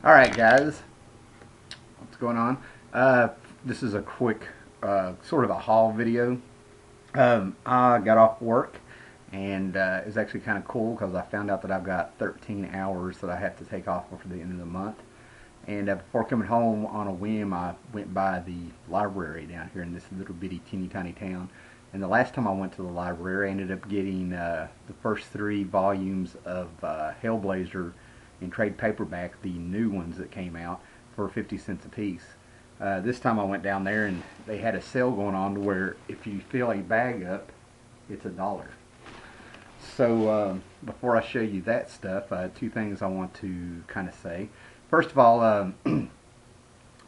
Alright guys, what's going on? This is a quick sort of a haul video. I got off work and it was actually kind of cool because I found out that I've got 13 hours that I have to take off before the end of the month. And before coming home on a whim, I went by the library down here in this little bitty teeny tiny town. And the last time I went to the library, I ended up getting the first three volumes of Hellblazer in trade paperback, the new ones that came out, for 50 cents a piece. This time I went down there and they had a sale going on to where if you fill a bag up, it's $1. So before I show you that stuff, two things I want to kind of say. First of all,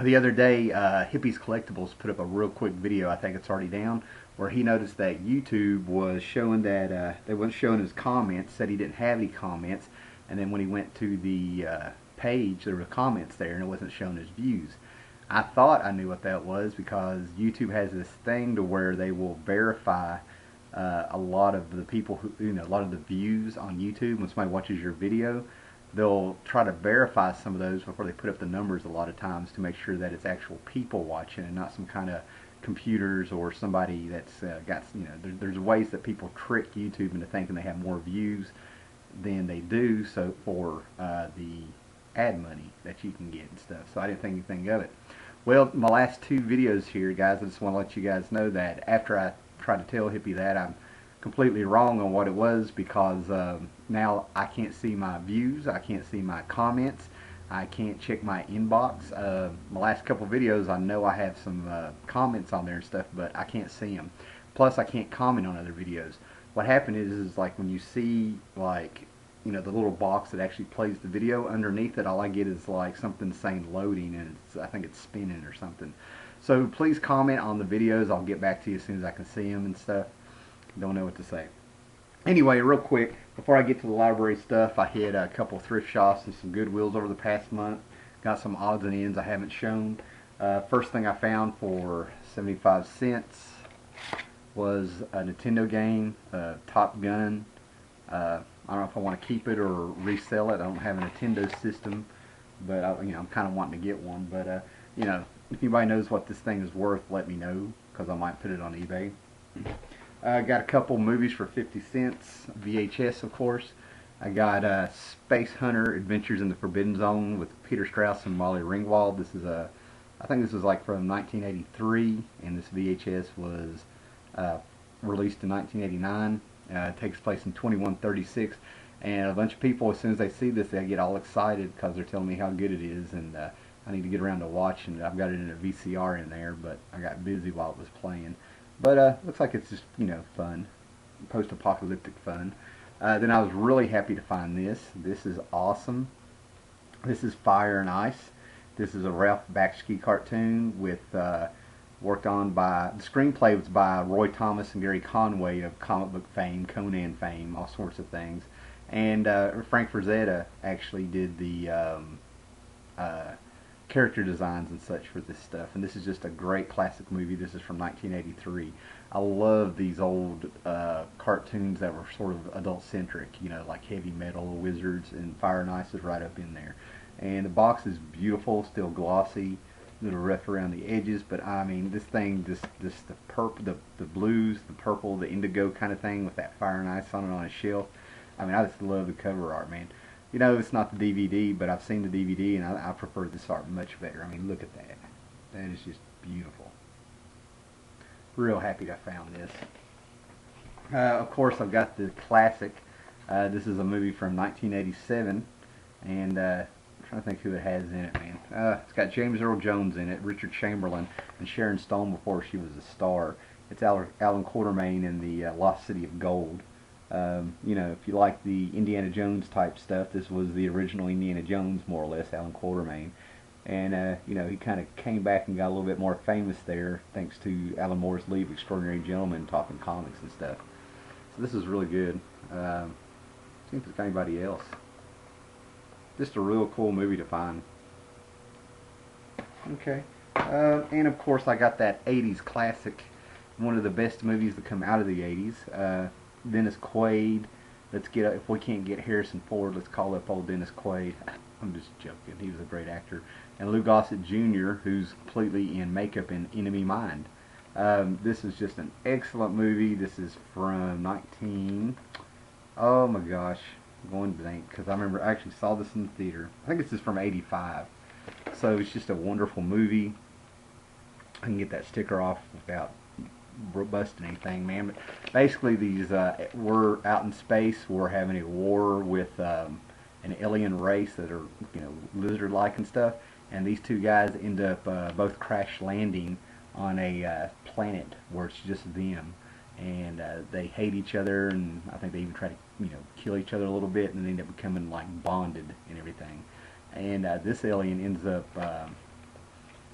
the other day, Hippie's Collectibles put up a real quick video, I think it's already down, where he noticed that YouTube was showing that they wasn't showing his comments, said he didn't have any comments, and then when he went to the page, there were comments there, and it wasn't showing his views. I thought I knew what that was because YouTube has this thing to where they will verify a lot of the people who, a lot of the views on YouTube. When somebody watches your video, they'll try to verify some of those before they put up the numbers a lot of times to make sure that it's actual people watching and not some kind of computers or somebody that's got, there's ways that people trick YouTube into thinking they have more views than they do, so for the ad money that you can get and stuff. So I didn't think anything of it. Well, my last two videos here, guys, I just want to let you guys know that after I tried to tell Hippie that, I'm completely wrong on what it was because now I can't see my views, I can't see my comments, I can't check my inbox. My last couple videos, I know I have some comments on there and stuff, but I can't see them. Plus, I can't comment on other videos. What happened is like when you see like the little box that actually plays the video, underneath it all I get is like something saying loading, and I think it's spinning or something. So please comment on the videos. I'll get back to you as soon as I can see them and stuff. Don't know what to say. Anyway, real quick, before I get to the library stuff, I hit a couple thrift shops and some Goodwills over the past month. Got some odds and ends I haven't shown. First thing I found for 75 cents was a Nintendo game, Top Gun. I don't know if I want to keep it or resell it. I don't have a Nintendo system, but I'm kind of wanting to get one. But if anybody knows what this thing is worth, let me know because I might put it on eBay. Got a couple movies for 50 cents, VHS of course. I got Space Hunter: Adventures in the Forbidden Zone with Peter Strauss and Molly Ringwald. This is I think this was like from 1983, and this VHS was released in 1989. It takes place in 2136, and a bunch of people, as soon as they see this, they get all excited because they're telling me how good it is, and I need to get around to watching it. I've got it in a VCR in there, but I got busy while it was playing. But looks like it's just, fun, post-apocalyptic fun. Then I was really happy to find this. This is awesome. This is Fire and Ice. This is a Ralph Bakshi cartoon with worked on by, the screenplay was by Roy Thomas and Gary Conway of comic book fame, Conan fame, all sorts of things. And Frank Frazetta actually did the character designs and such for this stuff. And this is just a great classic movie. This is from 1983. I love these old cartoons that were sort of adult-centric, like Heavy Metal, Wizards, and Fire and Ice is right up in there. And the box is beautiful, still glossy, a little rough around the edges, but I mean, this thing, the purple, the blues, the purple, the indigo kind of thing with that Fire and Ice on it on a shelf. I mean, I just love the cover art, man. It's not the DVD, but I've seen the DVD, and I prefer this art much better. I mean, look at that. That is just beautiful. Real happy that I found this. Of course, I've got the classic. This is a movie from 1987, and I'm trying to think who it has in it, man. It's got James Earl Jones in it, Richard Chamberlain, and Sharon Stone before she was a star. It's Alan Quatermain in the Lost City of Gold. If you like the Indiana Jones type stuff, this was the original Indiana Jones, more or less, Alan Quatermain. And, he kind of came back and got a little bit more famous there, thanks to Alan Moore's League of Extraordinary Gentlemen talking comics and stuff. So this is really good. See if there's anybody else. Just a real cool movie to find. Okay. And, of course, I got that 80s classic, one of the best movies that come out of the 80s. Dennis Quaid. If we can't get Harrison Ford, let's call up old Dennis Quaid. I'm just joking. He was a great actor. And Lou Gossett Jr., who's completely in makeup in Enemy Mine. This is just an excellent movie. This is from 19... Oh my gosh. I'm going blank because I remember I actually saw this in the theater. I think this is from 85. So it's just a wonderful movie. I can get that sticker off without busting anything, man. But basically, we're out in space. We're having a war with an alien race that are, lizard-like and stuff. And these two guys end up both crash landing on a planet where it's just them. And they hate each other, and I think they even try to, kill each other a little bit, and they end up becoming like bonded and everything. And this alien ends up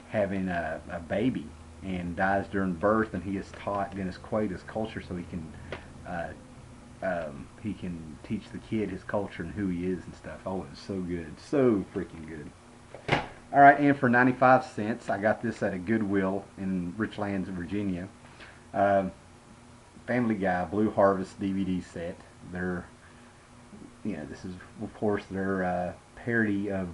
having a baby and dies during birth, and he is taught Dennis Quaid's culture so he can teach the kid his culture and who he is and stuff. Oh, it's so good, so freaking good. All right, and for 95 cents, I got this at a Goodwill in Richlands, Virginia. Family Guy Blue Harvest DVD set. They're, this is of course their parody of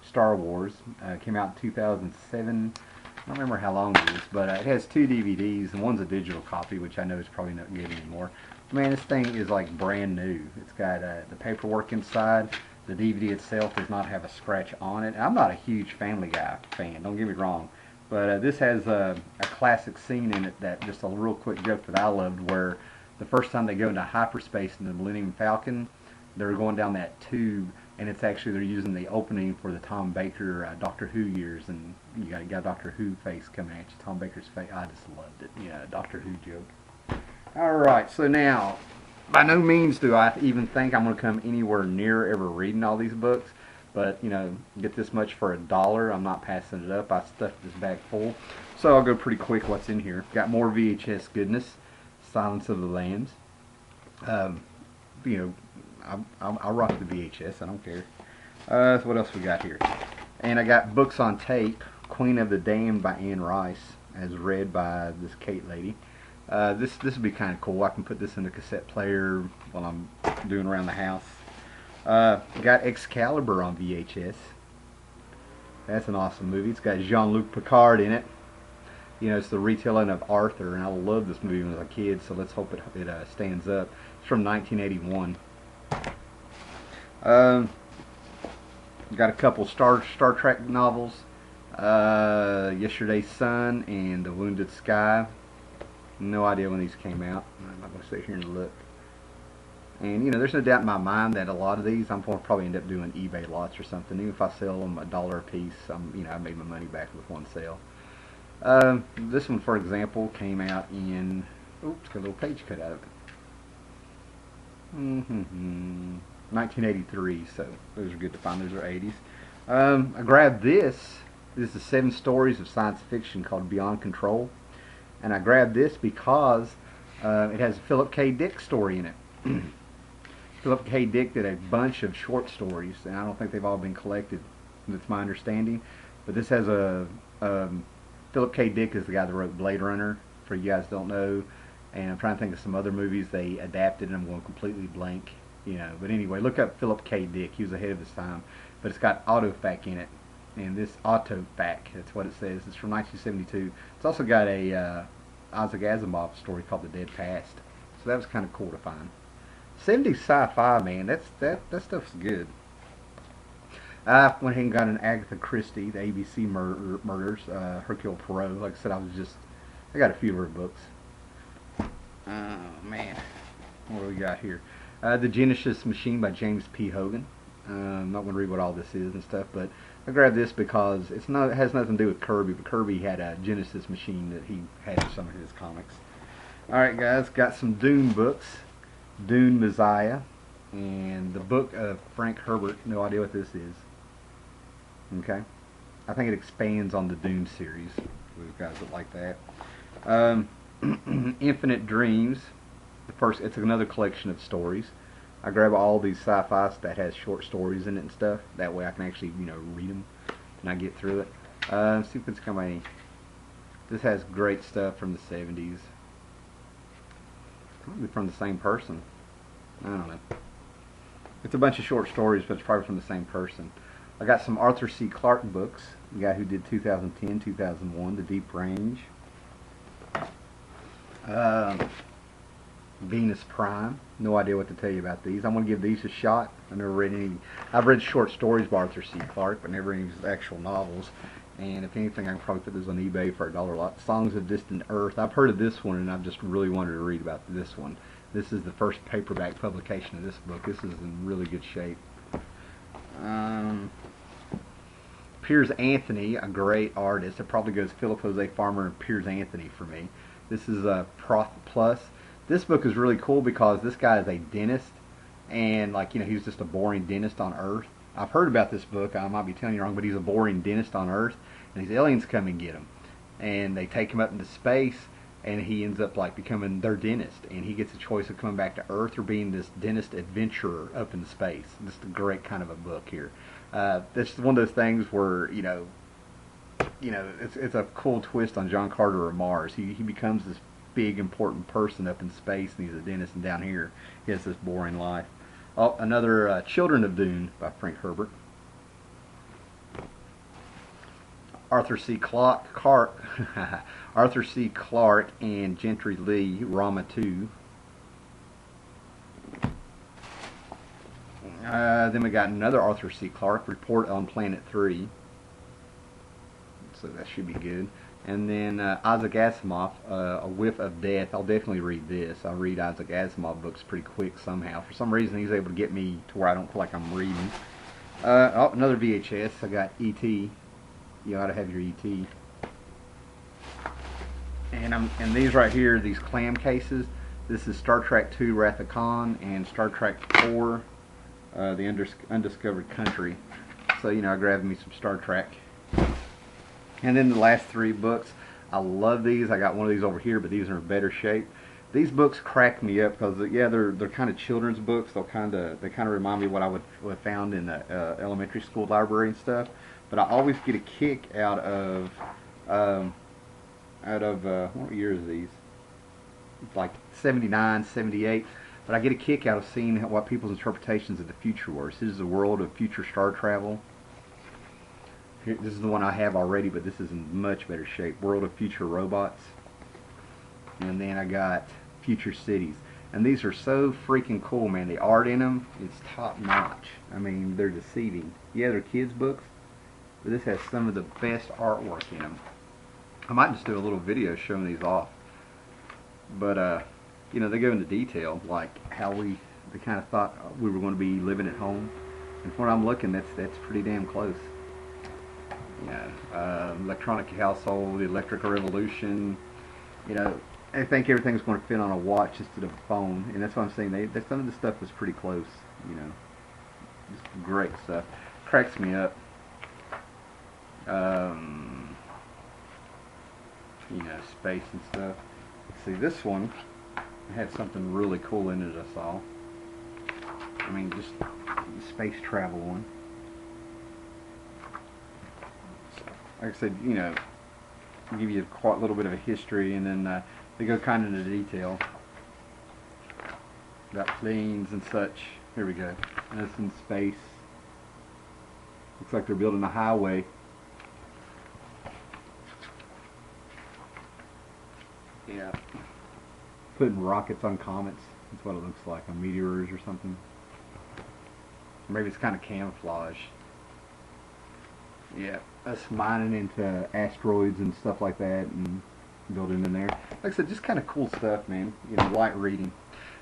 Star Wars. Came out in 2007. I don't remember how long it is, but it has 2 DVDs, and one's a digital copy, which I know is probably not good anymore. Man, this thing is like brand new. It's got the paperwork inside. The DVD itself does not have a scratch on it. I'm not a huge Family Guy fan, don't get me wrong, but this has a classic scene in it, that just a real quick joke that I loved, where the first time they go into hyperspace in the Millennium Falcon, they're going down that tube, and it's actually, they're using the opening for the Tom Baker Doctor Who years, and you got a Doctor Who face coming at you, Tom Baker's face. I just loved it. Yeah, Doctor Who joke. Alright, so now, by no means do I even think I'm going to come anywhere near ever reading all these books, but, get this much for $1, I'm not passing it up. I stuffed this bag full, so I'll go pretty quick what's in here. Got more VHS goodness, Silence of the Lambs. I'll rock the VHS, I don't care. So what else we got here? And I got books on tape, Queen of the Damned by Anne Rice, as read by this Kate lady. This would be kind of cool. I can put this in the cassette player while I'm doing around the house. Got Excalibur on VHS. That's an awesome movie. It's got Jean-Luc Picard in it. It's the retelling of Arthur, and I loved this movie when I was a kid, so let's hope it stands up. It's from 1981. Got a couple Star Trek novels. Yesterday's Sun and The Wounded Sky. No idea when these came out. I'm not going to sit here and look. And, there's no doubt in my mind that a lot of these, I'm going to probably end up doing eBay lots or something. Even if I sell them $1 a piece, I made my money back with one sale. This one, for example, came out in... Oops, got a little page cut out of it. 1983, so those are good to find. Those are 80s. I grabbed this. This is 7 stories of science fiction called Beyond Control. And I grabbed this because it has a Philip K. Dick story in it. Philip K. Dick did a bunch of short stories, and I don't think they've all been collected. That's my understanding. But this has Philip K. Dick is the guy that wrote Blade Runner, for you guys don't know. And I'm trying to think of some other movies they adapted, and I'm going completely blank. But anyway, look up Philip K. Dick. He was ahead of his time. But it's got Autofac in it. And this Autofac, that's what it says. It's from 1972. It's also got a Isaac Asimov story called The Dead Past. So that was kind of cool to find. 70s sci-fi, man. That stuff's good. I went ahead and got an Agatha Christie, the ABC murders, Hercule Poirot. Like I said, I got a few of her books. Oh, man. What do we got here? The Genesis Machine by James P. Hogan. I'm not going to read what all this is and stuff, but I grabbed this because it has nothing to do with Kirby, but Kirby had a Genesis machine that he had in some of his comics. Alright guys, got some Dune books. Dune Messiah, and the book of Frank Herbert. No idea what this is. Okay. I think it expands on the Dune series. Those guys that like that. Infinite Dreams. It's another collection of stories. I grab all these sci-fi that has short stories in it and stuff. That way I can actually, read them and I get through it. See if it's coming. This has great stuff from the 70s. Probably from the same person. I don't know. It's a bunch of short stories, but it's probably from the same person. I got some Arthur C. Clarke books. The guy who did 2010, 2001, The Deep Range. Venus Prime. No idea what to tell you about these. I'm going to give these a shot. I've never read any. I've read short stories by Arthur C. Clarke, but never any of his actual novels. And if anything, I can probably put this on eBay for $1 a lot. Songs of Distant Earth. I've heard of this one, and I've just really wanted to read about this one. This is the first paperback publication of this book. This is in really good shape. Piers Anthony, a great artist. It probably goes Philip Jose Farmer and Piers Anthony for me. This is a Prof Plus. This book is really cool because this guy is a dentist, and he's just a boring dentist on Earth. I've heard about this book. I might be telling you wrong, but he's a boring dentist on Earth, and these aliens come and get him, and they take him up into space, and he ends up becoming their dentist, and he gets a choice of coming back to Earth or being this dentist adventurer up in space. Just a great kind of a book here. It's one of those things where it's a cool twist on John Carter or Mars. He becomes this big important person up in space, and he's a dentist, and down here he has this boring life. Oh, another Children of Dune by Frank Herbert. Arthur C. Clarke Arthur C. Clarke and Gentry Lee, Rama 2. Then we got another Arthur C. Clarke, Report on Planet 3. So that should be good. And then Isaac Asimov, A Whiff of Death. I'll definitely read this. I read Isaac Asimov books pretty quick somehow. For some reason, he's able to get me to where I don't feel like I'm reading. Another VHS. I got E.T. You ought to have your E.T. And these right here, these clam cases. This is Star Trek II, Wrath of Khan, and Star Trek IV, The Undiscovered Country. So, I grabbed me some Star Trek. And then the last 3 books, I love these. I got one of these over here, but these are in better shape. These books crack me up because they're kind of children's books. They kind of remind me of what I would have found in the elementary school library and stuff. But I always get a kick out of what year is these? Like 79, 78. But I get a kick out of seeing what people's interpretations of the future were. This is the world of future star travel. This is the one I have already, but this is in much better shape. World of Future Robots. And then I got Future Cities. And these are so freaking cool, man. The art in them is top notch. I mean, they're deceiving. Yeah, they're kids' books, but this has some of the best artwork in them. I might just do a little video showing these off. But, they go into detail, like how they kind of thought we were going to be living at home. And from what I'm looking, that's pretty damn close. Electronic household, electrical revolution. I think everything's going to fit on a watch instead of a phone, and that's what I'm saying. Some of the stuff was pretty close. Just great stuff. Cracks me up. Space and stuff. See, this one had something really cool in it. I saw. I mean, just the space travel one. Like I said, give you quite a little bit of a history, and then they go kind of into detail about planes and such. Here we go. And it's in space. Looks like they're building a highway. Yeah. Putting rockets on comets. That's what it looks like, on meteors or something. Maybe it's kind of camouflage. Yeah, us mining into asteroids and stuff like that, and building in there. Like I said, just kind of cool stuff, man. Light reading.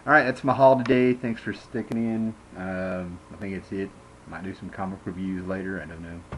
Alright, that's my haul today. Thanks for sticking in. I think that's it. Might do some comic reviews later. I don't know.